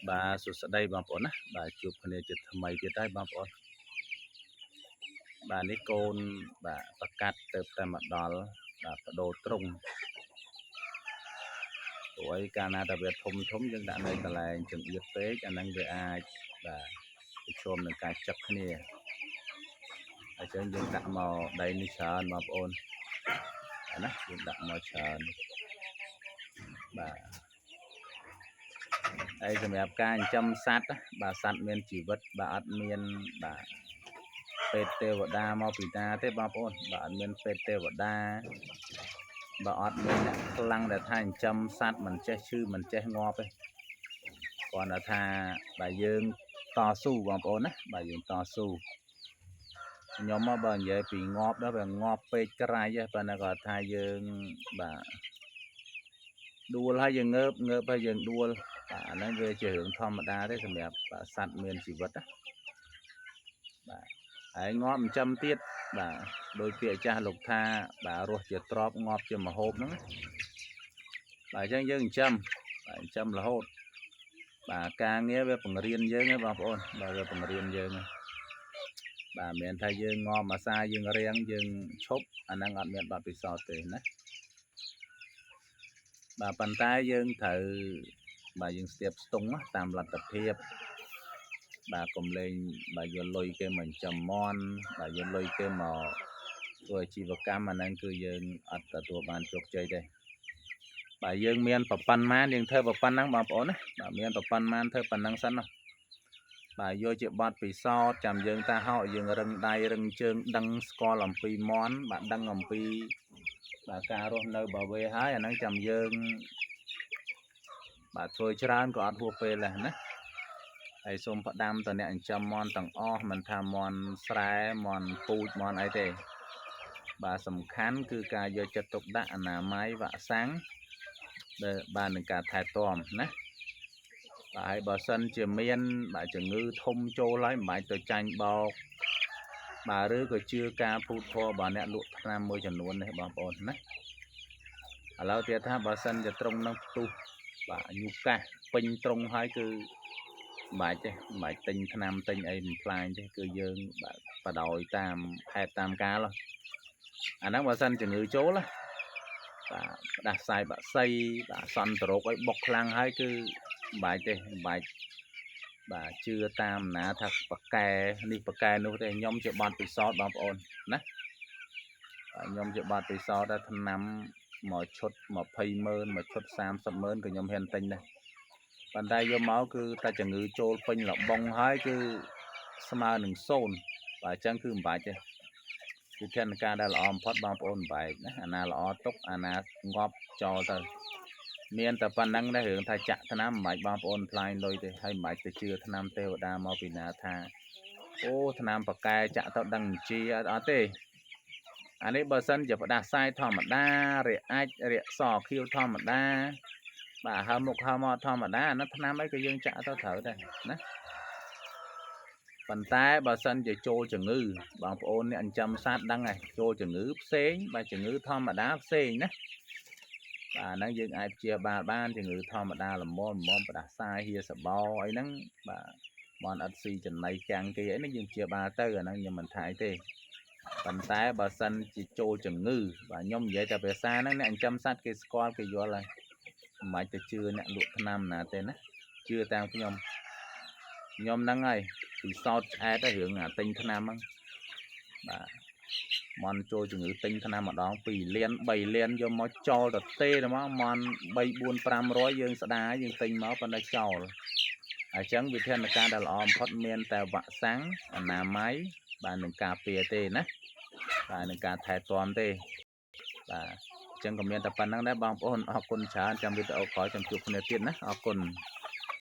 បាទសួស្តីបងប្អូនណាបាទជួបគ្នាជាថ្មីទៀតហើយបងប្អូនបាទនេះកូនបាទប្រកាត់ទៅតែមកដល់បាទបដូរទ្រុងព្រោះឯកាលណាតែវាធំយើងដាក់នៅកន្លែងចង្អៀតពេកអាហ្នឹងវាអាចបាទប្រឈមនឹងការចឹកគ្នាអញ្ចឹងយើងដាក់មកដីនេះច្រើនបងប្អូនណាយើងដាក់មកច្រើនបាទហើយសម្រាប់ការចិញ្ចឹមសត្វបាទសត្វមានជីវិតបាទអត់មានបាទពេទ្យទេវតាមកពីណាទេបងប្អូនបាទអត់មានពេទ្យទេវតាបាទអត់មានអ្នកខ្លាំងដែលថាចិញ្ចឹមសត្វមិនចេះឈឺមិនចេះងាប់ទេគាត់ថាបាទយើងតស៊ូបងប្អូនណាបាទយើងតស៊ូខ្ញុំមកបើនិយាយពីងាប់ដល់វាងាប់ពេកក្រៃហ្នឹងប៉ុន្តែគាត់ថាយើងបាទដួលហើយយើងងើបហើយយើងដួលបាទអាហ្នឹងវាជារឿងធម្មតាទេសម្រាប់សត្វមានជីវិតណាបាទហើយងាប់ចិញ្ចឹមទៀតបាទដោយពាក្យចាស់លោកថាបាទរស់ជាទ្របងាប់ជាមហូបហ្នឹងបាទអញ្ចឹងយើងចិញ្ចឹមបាទចិញ្ចឹមរហូតបាទការងារវាបង្រៀនយើងហ្នឹងបងប្អូនបាទវាបង្រៀនយើងបាទមិនមែនថាយើងងាប់អាសាយើងរៀងយើងឈប់អាហ្នឹងអត់មានបទពិសោធន៍ទេណាបាទប៉ុន្តែយើងត្រូវបាទយើងស្ទាបស្ទង់តាមលទ្ធភាពបាទកុំលេងបាទយកលុយគេមកចិញ្ចឹមមន់បាទយកលុយគេមកធ្វើអាជីវកម្មអាហ្នឹងគឺយើងអត់ទទួលបានជោគជ័យទេបាទយើងមានប្រប៉ុណ្ណាយើងធ្វើប្រប៉ុណ្ណឹងបងប្អូនណាបាទមានប្រប៉ុណ្ណាធ្វើប៉ុណ្ណឹងសិនណាបាទយកជាបទពិសោធន៍ចាំយើងតាហោយើងរឹងដៃរឹងជើងដឹងស្គាល់អំពីមន់បាទដឹងអំពីបាទការរស់នៅបើវេហើយអាហ្នឹងចាំយើងបាទធ្វើច្រើនក៏អត់ហួសពេលដែរណាហើយសូមផ្ដាំតអ្នកចិញ្ចឹមមន់ទាំងអស់មិនថាមន់ស្រែមន់ពូជមន់អីទេបាទសំខាន់គឺការយកចិត្តទុកដាក់អនាម័យវ៉ាក់សាំងដែលបាននឹងការថែទាំណាបាទហើយបើសិនជាមានបាទជំងឺធំចូលហើយមិនបាច់ទៅចាញ់បោកបាទឬក៏ជឿការពូតធររបស់អ្នកលក់ថ្នាំមួយចំនួននេះបងប្អូនណាឥឡូវទៀតថាបើសិនជាត្រង់នឹងផ្ទុះបាទញូកាសពេញត្រង់ហើយគឺមិនបាច់ទេមិនបាច់ទិញថ្នាំទិញអីបំផ្លាញទេគឺយើងបាទបដោយតាមហេតុតាមកាលអាហ្នឹងបើសិនជំងឺចូលណាបាទផ្ដាសាយបាក់សីបាទសន្តិរោគឲ្យបុកខ្លាំងហើយគឺមិនបាច់ទេមិនបាច់បាទជឿតាមណាថាប៉កែនេះប៉កែនោះទេខ្ញុំជាបាត់ពិសោធន៍បងប្អូនណាខ្ញុំជាបាត់ពិសោធន៍ថាថ្នាំមកឈុត200000មកឈុត300000ក៏ខ្ញុំហ៊ានទិញដែរប៉ុន្តែយកមកគឺតែជំងឺចូលពេញលបងហើយគឺស្មើនឹង0បាទអញ្ចឹងគឺមិនបាច់ទេវិធានការដែលល្អបំផុតបងប្អូនបែកណាអាណាល្អទុកអាណាងាប់ចោលទៅមានតែប៉ុណ្្នឹងដែររឿងថាចាក់ថ្នាំមិនបាច់បងប្អូនផ្លាញលុយទេហើយមិនបាច់ទៅជឿថ្នាំទេវតាមកពីណាថាអូថ្នាំប៉កែចាក់ទៅដឹងជាអត់ទេអានេះបើសិនជាផ្ដាសាយធម្មតារាអាចរាសខៀវធម្មតាបាទហើមុខហើមកធម្មតាអានោះថ្នាំអីក៏យើងចាក់ទៅត្រូវដែរណាប៉ុន្តែបើសិនជាចូលជំងឺបងប្អូនអ្នកចិញ្ចឹមសត្វដឹងហើយចូលជំងឺផ្សេងបាទជំងឺធម្មតាផ្សេងណាបាទហ្នឹងយើងអាចព្យាបាលបានជំងឺធម្មតាល្មមផ្ដាសាយហៀសបោអីហ្នឹងបាទមន់អត់ស៊ីចំណីកាំងគេអីហ្នឹងយើងព្យាបាលទៅអាហ្នឹងខ្ញុំមិនថាអីទេប៉ុន្តែបើសិនជាចូលជំងឺបាទខ្ញុំនិយាយតែភាសាហ្នឹងអ្នកចិញ្ចឹមសត្វគេស្គាល់គេយល់ហើយមិនបាច់ទៅជឿអ្នកលក់ថ្នាំណាទេណាជឿតាមខ្ញុំហ្នឹងហើយពិសោធន៍ឆ្អែតរឿងអាទិញថ្នាំហ្នឹងបាទមន់ចូលជំងឺទិញថ្នាំម្ដង2លាន3លានយកមកចោលទៅទេហ្មងមន់3 4 500យើងស្ដាយយើងទិញមកប៉ុន្តែចោលអញ្ចឹងវិធានការដែលល្អបំផុតមានតែវ៉ាក់សាំងអនាម័យបាទនឹងការពារទេណាបាទនឹងការថែទាំទេបាទអញ្ចឹងក៏មានតែប៉ុណ្្នឹងដែរបងប្អូនអរគុណច្រើនចាំវីដេអូក្រោយចាំជួបគ្នាទៀតណាអរគុណ